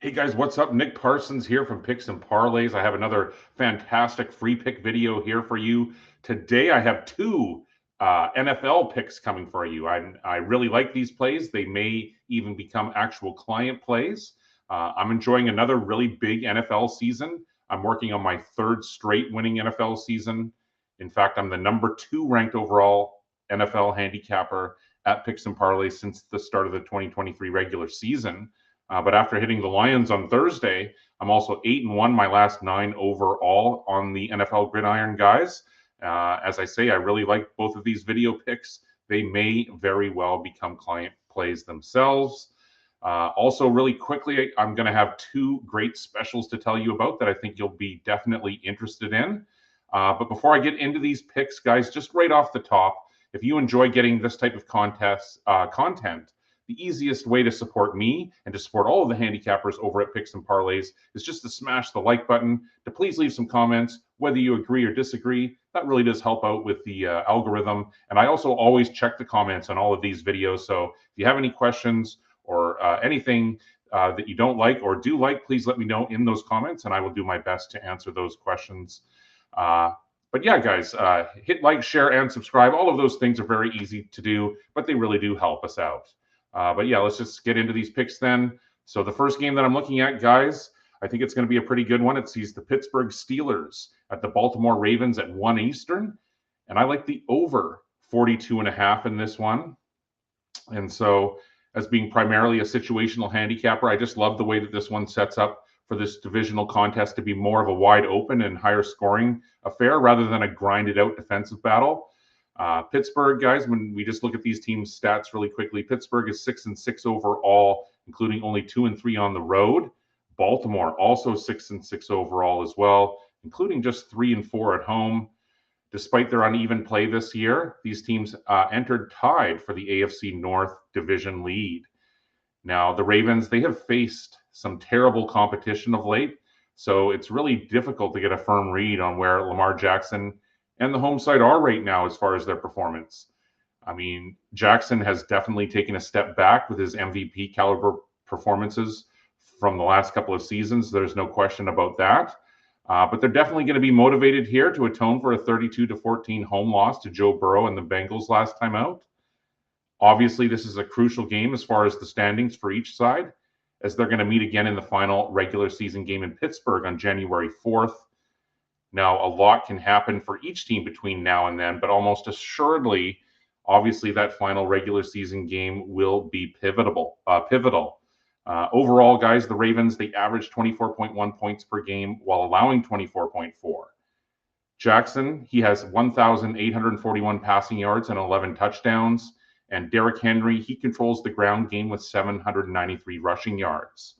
Hey guys, what's up? Nick Parsons here from Picks and Parlays. I have another fantastic free pick video here for you. Today I have two NFL picks coming for you. I really like these plays. They may even become actual client plays. I'm enjoying another really big NFL season. I'm working on my third straight winning NFL season. In fact, I'm the #2 ranked overall NFL handicapper at Picks and Parlays since the start of the 2023 regular season. But after hitting the Lions on Thursday, I'm also 8-1 my last 9 overall on the NFL Gridiron, guys. As I say, I really like both of these video picks. They may very well become client plays themselves. Also, really quickly, I'm going to have two great specials to tell you about that I think you'll be definitely interested in. But before I get into these picks, guys, just right off the top, if you enjoy getting this type of content, the easiest way to support me and to support all of the handicappers over at Picks and Parlays is just to smash the like button, to please leave some comments, whether you agree or disagree. That really does help out with the algorithm. And I also always check the comments on all of these videos. So if you have any questions or anything that you don't like or do like, please let me know in those comments, and I will do my best to answer those questions. But yeah, guys, hit like, share, and subscribe. All of those things are very easy to do, but they really do help us out. But yeah, let's just get into these picks then. So the first game that I'm looking at, guys, I think it's going to be a pretty good one. It sees the Pittsburgh Steelers at the Baltimore Ravens at 1 Eastern. And I like the over 42.5 in this one. And so, as being primarily a situational handicapper, I just love the way that this one sets up for this divisional contest to be more of a wide open and higher scoring affair rather than a grinded out defensive battle. Pittsburgh, guys, when we just look at these teams' stats really quickly, Pittsburgh is 6-6 overall, including only 2-3 on the road. Baltimore also 6-6 overall as well, including just 3-4 at home. Despite their uneven play this year, these teams entered tied for the AFC North division lead. Now, the Ravens, they have faced some terrible competition of late, so it's really difficult to get a firm read on where Lamar Jackson and the home side are right now as far as their performance. I mean, Jackson has definitely taken a step back with his MVP caliber performances from the last couple of seasons. There's no question about that. But they're definitely going to be motivated here to atone for a 32-14 home loss to Joe Burrow and the Bengals last time out. Obviously, this is a crucial game as far as the standings for each side, as they're going to meet again in the final regular season game in Pittsburgh on January 4th. Now, a lot can happen for each team between now and then, but almost assuredly, obviously, that final regular season game will be pivotal. Overall, guys, the Ravens, they average 24.1 points per game while allowing 24.4. Jackson, he has 1,841 passing yards and 11 touchdowns. And Derrick Henry, he controls the ground game with 793 rushing yards.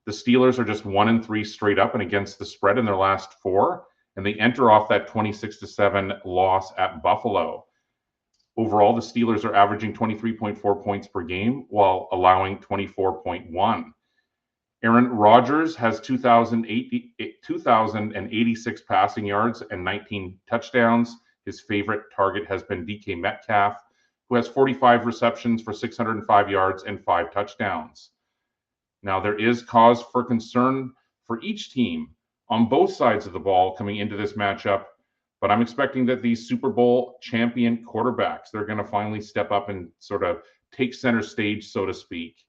The Steelers are just 1-3 straight up and against the spread in their last 4, and they enter off that 26-7 loss at Buffalo. Overall, the Steelers are averaging 23.4 points per game while allowing 24.1. Aaron Rodgers has 2,086 passing yards and 19 touchdowns. His favorite target has been DK Metcalf, who has 45 receptions for 605 yards and 5 touchdowns. Now, there is cause for concern for each team on both sides of the ball coming into this matchup, but I'm expecting that these Super Bowl champion quarterbacks, they're going to finally step up and sort of take center stage, so to speak.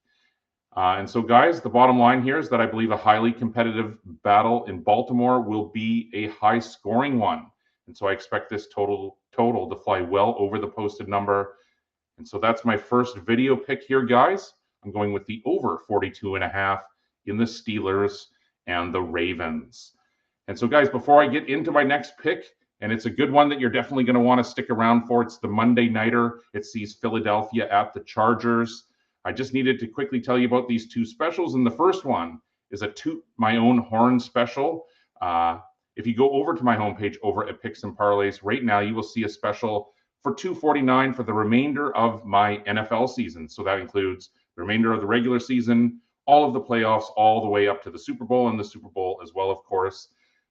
And so, guys, the bottom line here is that I believe a highly competitive battle in Baltimore will be a high-scoring one. And so I expect this total to fly well over the posted number. And so that's my first video pick here, guys. I'm going with the over 42.5 in the Steelers and the Ravens. And so, guys, before I get into my next pick, and it's a good one that you're definitely going to want to stick around for, it's the Monday Nighter. It sees Philadelphia at the Chargers. I just needed to quickly tell you about these two specials. And the first one is a toot my own horn special. If you go over to my homepage over at Picks and Parlays, right now you will see a special for $249 for the remainder of my NFL season. So that includes the remainder of the regular season, all of the playoffs, all the way up to the Super Bowl and the Super Bowl as well, of course.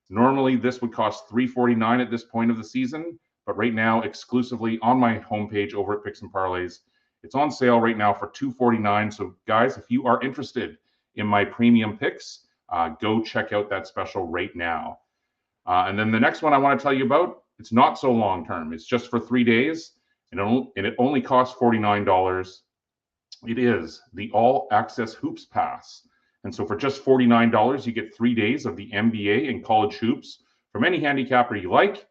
Normally, this would cost $349 at this point of the season, but right now, exclusively on my homepage over at Picks and Parlays, it's on sale right now for $249. So, guys, if you are interested in my premium picks, go check out that special right now. And then the next one I want to tell you about, it's not so long term. It's just for 3 days, and it only costs $49. It is the All Access Hoops Pass. And so for just $49, you get 3 days of the NBA and college hoops from any handicapper you like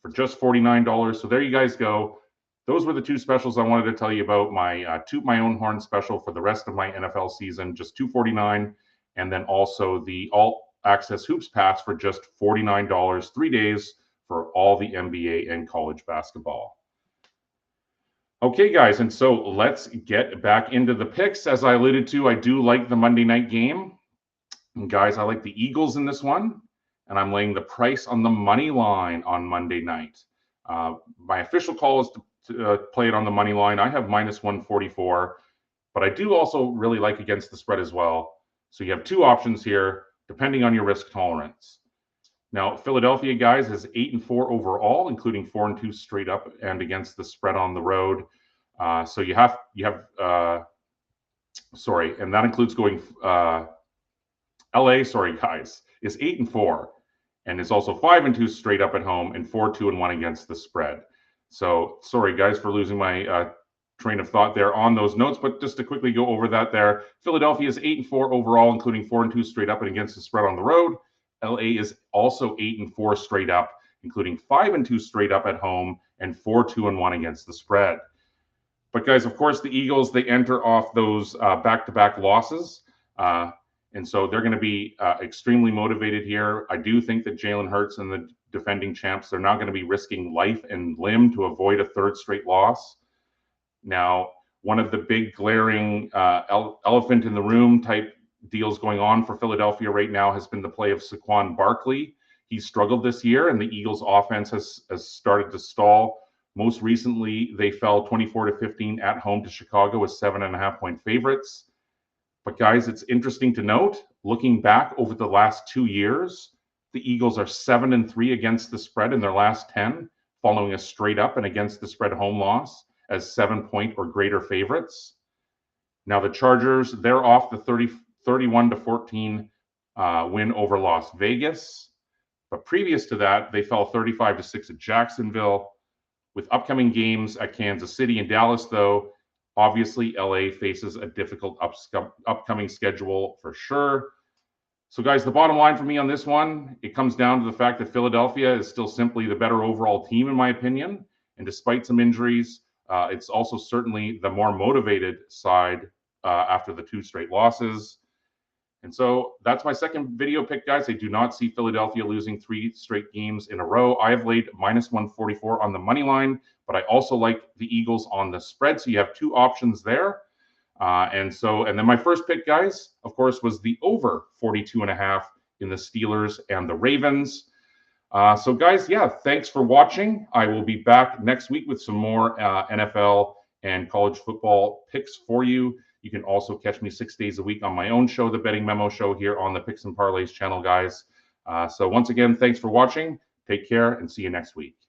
for just $49. So there you guys go. Those were the two specials I wanted to tell you about. My Toot My Own Horn special for the rest of my NFL season, just $249. And then also the All Access Hoops Pass for just $49, 3 days for all the NBA and college basketball. Okay, guys, and so let's get back into the picks. As I alluded to, I do like the Monday night game. And guys, I like the Eagles in this one, and I'm laying the price on the money line on Monday night. My official call is to play it on the money line. I have -144, but I do also really like against the spread as well. So you have two options here, depending on your risk tolerance. Now, Philadelphia, guys, is 8-4 overall, including 4-2 straight up and against the spread on the road. So you have sorry, and that includes going LA, sorry, guys, is 8-4 and is also 5-2 straight up at home and 4-2-1 against the spread. So sorry, guys, for losing my train of thought there on those notes, but just to quickly go over that there, Philadelphia is 8-4 overall, including 4-2 straight up and against the spread on the road. LA is also 8-4 straight up, including 5-2 straight up at home and 4-2-1 against the spread. But guys, of course, the Eagles, they enter off those back-to-back losses. And so they're going to be extremely motivated here. I do think that Jalen Hurts and the defending champs, they're not going to be risking life and limb to avoid a third straight loss. Now, one of the big glaring elephant in the room type deals going on for Philadelphia right now has been the play of Saquon Barkley. He's struggled this year, and the Eagles' offense has started to stall. Most recently, they fell 24-15 at home to Chicago as 7.5-point favorites. But guys, it's interesting to note, looking back over the last 2 years, the Eagles are 7-3 against the spread in their last 10, following a straight up and against the spread home loss as 7-point or greater favorites. Now the Chargers, they're off the 31-14 win over Las Vegas. But previous to that, they fell 35-6 at Jacksonville. With upcoming games at Kansas City and Dallas, though, obviously LA faces a difficult upcoming schedule for sure. So guys, the bottom line for me on this one, it comes down to the fact that Philadelphia is still simply the better overall team, in my opinion. And despite some injuries, it's also certainly the more motivated side after the 2 straight losses. And so that's my second video pick, guys. I do not see Philadelphia losing 3 straight games in a row. I have laid -144 on the money line, but I also like the Eagles on the spread. So you have 2 options there. And then my first pick, guys, of course, was the over 42.5 in the Steelers and the Ravens. So guys, yeah, thanks for watching. I will be back next week with some more NFL and college football picks for you. You can also catch me 6 days a week on my own show, the Betting Memo Show, here on the Picks and Parlays channel, guys. So once again, thanks for watching. Take care and see you next week.